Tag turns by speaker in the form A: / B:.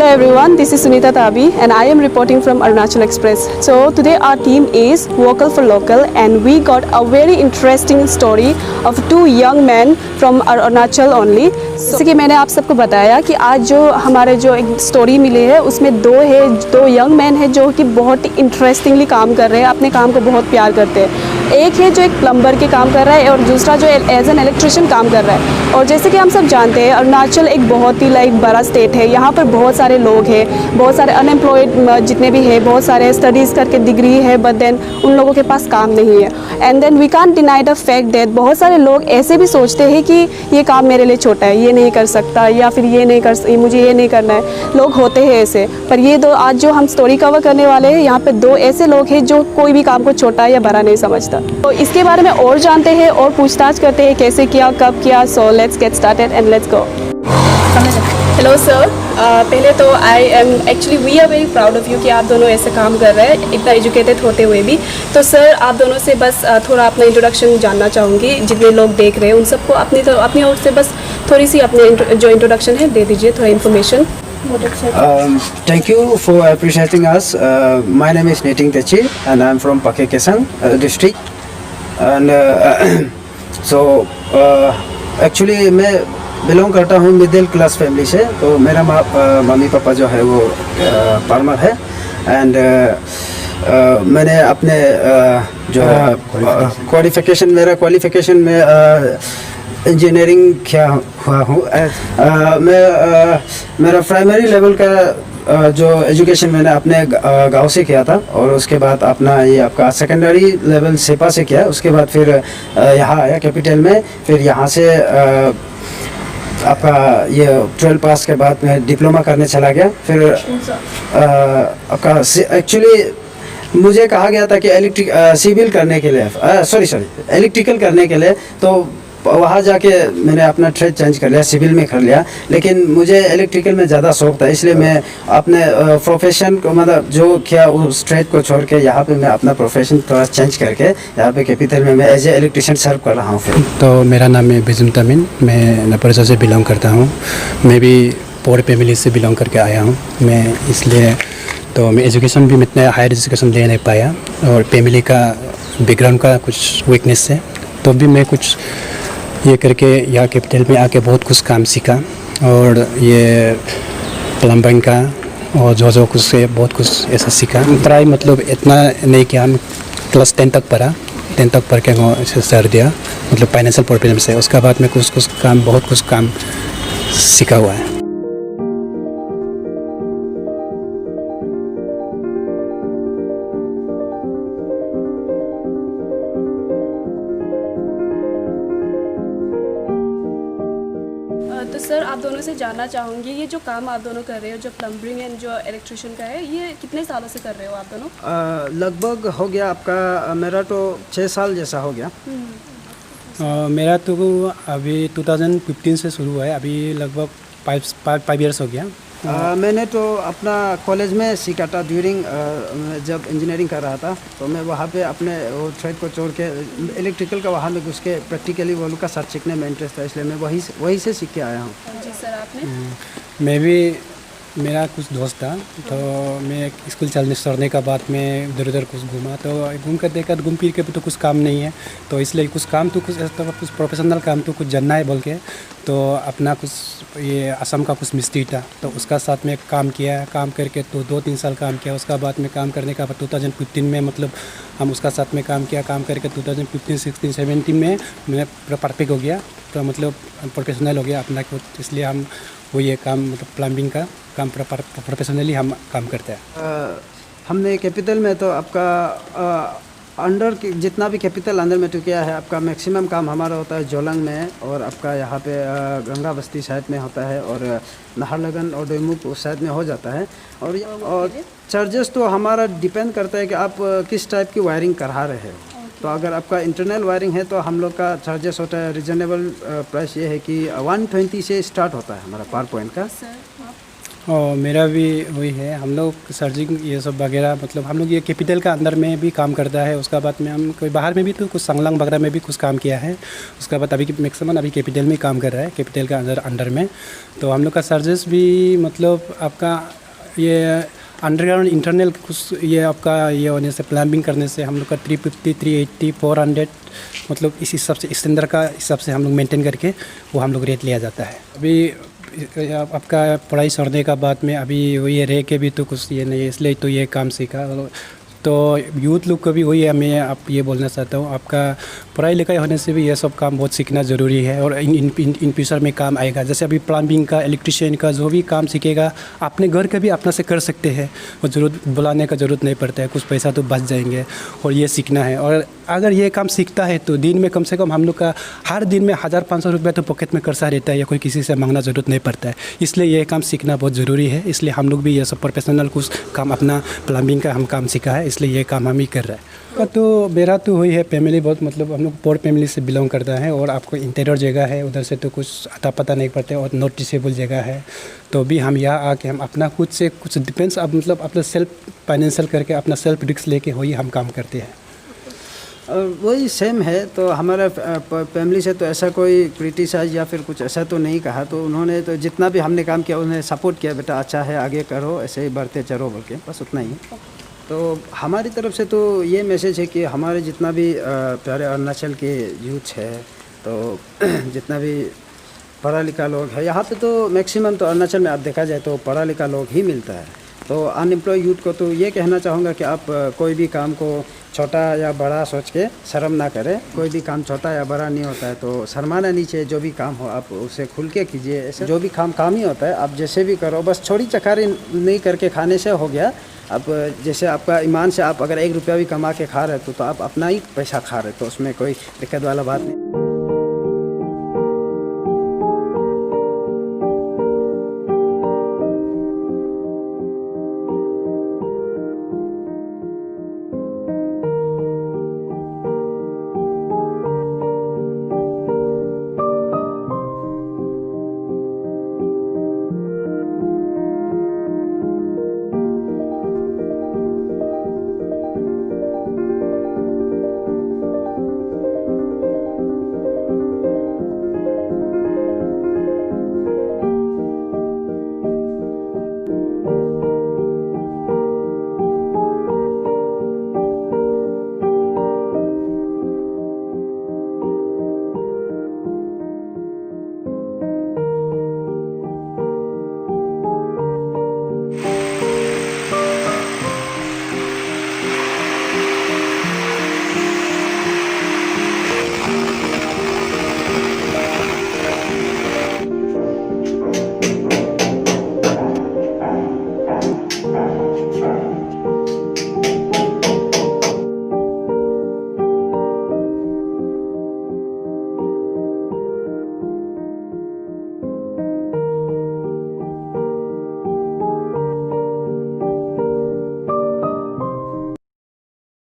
A: Hello everyone, this is Sunita Tabi and I am reporting from Arunachal Express. So today our theme is Vocal for Local and we got a very interesting story of two young men from Arunachal only. जैसे कि मैंने आप सबको बताया कि आज जो हमारे जो एक स्टोरी मिली है उसमें दो यंग मैन हैं जो कि बहुत ही इंटरेस्टिंगली काम कर रहे हैं, अपने काम को बहुत प्यार करते हैं। एक है जो एक प्लम्बर के काम कर रहा है और दूसरा जो एज एन इलेक्ट्रिशियन काम कर रहा है। और जैसे कि हम सब जानते हैं अरुणाचल एक बहुत ही बड़ा स्टेट है, यहाँ पर बहुत सारे लोग हैं, बहुत सारे अनएम्प्लॉयड जितने भी हैं, बहुत सारे स्टडीज़ करके डिग्री है बट देन उन लोगों के पास काम नहीं है। And then we can't deny the fact that बहुत सारे लोग ऐसे भी सोचते हैं कि ये काम मेरे लिए छोटा है, ये नहीं कर सकता, या फिर मुझे ये नहीं करना है। लोग होते हैं ऐसे, पर ये दो आज जो हम स्टोरी कवर करने वाले हैं यहाँ पे दो ऐसे लोग हैं जो कोई भी काम को छोटा या बड़ा नहीं समझता। तो इसके बारे में और जानते हैं और पूछताछ करते हैं कैसे किया, कब किया। So let's get started and let's go. Hello sir, पहले तो we are very proud of you कि आप दोनों ऐसे काम कर रहे हैं इतना एजुकेटेड होते हुए भी। तो सर आप दोनों से बस थोड़ा अपना इंट्रोडक्शन जानना चाहूँगी, जितने लोग देख रहे हैं उन सबको अपनी ओर से बस थोड़ी सी अपने जो इंट्रोडक्शन है दे दीजिए, थोड़ा information.
B: Thank you for appreciating us. My name is Nitin Techi and I'm from Pakke Kesang district. And actually मैं बिलोंग करता हूँ मिडिल क्लास फैमिली से। तो मेरा मम्मी पापा जो है वो फार्मर है। एंड मैंने अपने जो क्वालिफिकेशन में इंजीनियरिंग किया हुआ हूँ। मेरा प्राइमरी लेवल का जो एजुकेशन मैंने अपने गांव से किया था और उसके बाद अपना ये आपका सेकेंडरी लेवल सेपा से किया। उसके बाद फिर यहाँ आया कैपिटल में। फिर यहाँ से आपका ये 12 पास के बाद मैं डिप्लोमा करने चला गया। फिर आपका एक्चुअली मुझे कहा गया था कि सिविल करने के लिए इलेक्ट्रिकल करने के लिए, तो वहाँ जाके मैंने अपना ट्रेड चेंज कर लिया, सिविल में कर लिया। लेकिन मुझे इलेक्ट्रिकल में ज़्यादा शौक था, इसलिए मैं अपने प्रोफेशन को मतलब जो किया उस ट्रेड को छोड़ के यहाँ पे मैं अपना प्रोफेशन थोड़ा चेंज करके यहाँ पे कैपिटल में मैं एज ए इलेक्ट्रिशियन सर्व कर रहा हूँ।
C: तो मेरा नाम है बिजुम तमिन, मैं नपरसा से बिलोंग करता हूँ। मैं भी पोर फैमिली से बिलोंग करके आया हूँ मैं, इसलिए तो मैं एजुकेशन भी इतना हायर एजुकेशन ले नहीं पाया और फैमिली का बैकग्राउंड का कुछ वीकनेस है। तो भी मैं कुछ ये करके यहाँ कैपिटल में आके बहुत कुछ काम सीखा और ये प्लम्बिंग का और जो कुछ से बहुत कुछ ऐसा सीखा। ट्राई मतलब इतना नहीं किया, हम क्लास 10 तक पढ़ के ऐसे सर दिया मतलब फाइनेंशियल प्रॉब्लम से। उसके बाद में बहुत कुछ काम सीखा हुआ है।
A: तो सर आप दोनों से जानना चाहूँगी, ये जो काम आप दोनों कर रहे हो, जो प्लम्बिंग एंड जो इलेक्ट्रिशियन का है, ये कितने सालों से कर रहे हो आप दोनों?
B: लगभग हो गया आपका, मेरा तो 6 साल जैसा हो गया।
C: मेरा तो अभी 2015 से शुरू हुआ है, अभी लगभग 5 ईयर्स हो गया।
B: मैंने तो अपना कॉलेज में सीखा था ड्यूरिंग जब इंजीनियरिंग कर रहा था। तो मैं वहाँ पे अपने वो ट्रेड को छोड़ के इलेक्ट्रिकल का वहाँ में घुस के प्रैक्टिकली वो लोग का साथ सीखने में इंटरेस्ट था, इसलिए मैं वही से सीख के आया हूँ।
A: जी सर आपने?
C: मैं भी, मेरा कुछ दोस्त था तो मैं स्कूल छोड़ने का बाद में इधर उधर कुछ घूमा, तो घूम कर देखा घूम फिर के भी तो कुछ काम नहीं है, तो इसलिए कुछ प्रोफेशनल काम तो कुछ जानना है बोल के तो अपना कुछ ये असम का कुछ मिस्त्री था तो उसका साथ में काम करके तो 2-3 साल काम किया। उसका बाद में काम करने का बाद 2015 में मतलब हम उसका साथ में काम करके 2015, 16, 17 में मैं पूरा परफेक्ट हो गया, तो मतलब प्रोफेशनल हो गया अपना कुछ। इसलिए हम वो ये काम मतलब प्लम्बिंग का काम प्रोफेशनली हम काम करते हैं।
B: हमने कैपिटल में तो आपका अंडर जितना भी कैपिटल अंदर में तो किया है, आपका मैक्सिमम काम हमारा होता है जोलंग में और आपका यहाँ पे गंगा बस्ती साइड में होता है और नाहरलगुन और डोईमुख उस साइड में हो जाता है। और चार्जेस तो हमारा डिपेंड करता है कि आप किस टाइप की वायरिंग करा रहे हो। तो अगर आपका इंटरनल वायरिंग है तो हम लोग का चार्जेस होता है रिजनेबल प्राइस ये है कि 120 से स्टार्ट होता है हमारा पर पॉइंट का।
C: और मेरा भी वही है, हम लोग सर्जिंग ये सब वगैरह, मतलब हम लोग ये कैपिटल का अंदर में भी काम करता है। उसका बाद में हम कोई बाहर में भी तो कुछ सांगलांग वगैरह में भी कुछ काम किया है। उसका बाद अभी मैक्सिमम अभी कैपिटल में काम कर रहा है, कैपिटल का अंदर में। तो हम लोग का सर्विस भी मतलब आपका ये अंडरग्राउंड इंटरनल कुछ ये आपका ये होने से प्लम्बिंग करने से हम लोग का 350, 380, 400 मतलब इस हिसाब से स्टैंडर्ड का हिसाब से हम लोग मेंटेन करके वो हम लोग रेट लिया जाता है। अभी आपका पढ़ाई छोड़ने का बाद में अभी ये रह के भी तो कुछ ये नहीं है, इसलिए तो ये काम सीखा। तो यूथ लोग को भी वही है, मैं आप ये बोलना चाहता हूँ, आपका पढ़ाई लिखाई होने से भी ये सब काम बहुत सीखना ज़रूरी है और इन फ्यूचर में काम आएगा। जैसे अभी प्लम्बिंग का, इलेक्ट्रिशियन का जो भी काम सीखेगा अपने घर का भी अपना से कर सकते हैं, और ज़रूरत बुलाने का ज़रूरत नहीं पड़ता है, कुछ पैसा तो बच जाएंगे। और ये सीखना है, और अगर ये काम सीखता है तो दिन में कम से कम हम लोग का हर दिन में 1500 रुपया तो पॉकेट में खर्चा रहता है, या कोई किसी से मांगना ज़रूरत नहीं पड़ता है। इसलिए ये काम सीखना बहुत ज़रूरी है। इसलिए हम लोग भी ये सब प्रोफेशनल कुछ काम अपना प्लम्बिंग का हम काम सीखा है, इसलिए ये काम हम ही कर रहे हैं। तो मेरा तो वही है, फैमिली बहुत मतलब हम लोग पोर फैमिली से बिलोंग करता है, और आपको इंटीरियर जगह है, उधर से तो कुछ अता पता नहीं पड़ता है, और नोटिसेबल जगह है। तो भी हम यहाँ आके हम अपना खुद से कुछ डिपेंड्स अब मतलब अपना सेल्फ फाइनेंशियल करके अपना सेल्फ रिस्क लेके वही हम काम करते हैं।
B: और वही सेम है। तो हमारा फैमिली से तो ऐसा कोई क्रिटिसाइज या फिर कुछ ऐसा तो नहीं कहा। तो उन्होंने तो जितना भी हमने काम किया उन्हें सपोर्ट किया, बेटा अच्छा है आगे करो, ऐसे ही बढ़ते चलो बोल के, बस उतना ही। तो हमारी तरफ से तो ये मैसेज है कि हमारे जितना भी प्यारे अरुणाचल के यूथ है, तो जितना भी पढ़ा लिखा लोग है यहाँ पे, तो मैक्सिमम तो अरुणाचल में आप देखा जाए तो पढ़ा लिखा लोग ही मिलता है। तो अनएम्प्लॉय यूथ को तो ये कहना चाहूँगा कि आप कोई भी काम को छोटा या बड़ा सोच के शर्म ना करें। कोई भी काम छोटा या बड़ा नहीं होता है, तो शर्माना नहीं चाहिए। जो भी काम हो आप उसे खुल के कीजिए। ऐसे जो भी काम ही होता है, आप जैसे भी करो, बस छोड़ी चकारी नहीं करके खाने से हो गया। अब जैसे आपका ईमान से आप अगर 1 रुपया भी कमा के खा रहे तो आप अपना ही पैसा खा रहे, तो उसमें कोई दिक्कत वाला बात नहीं।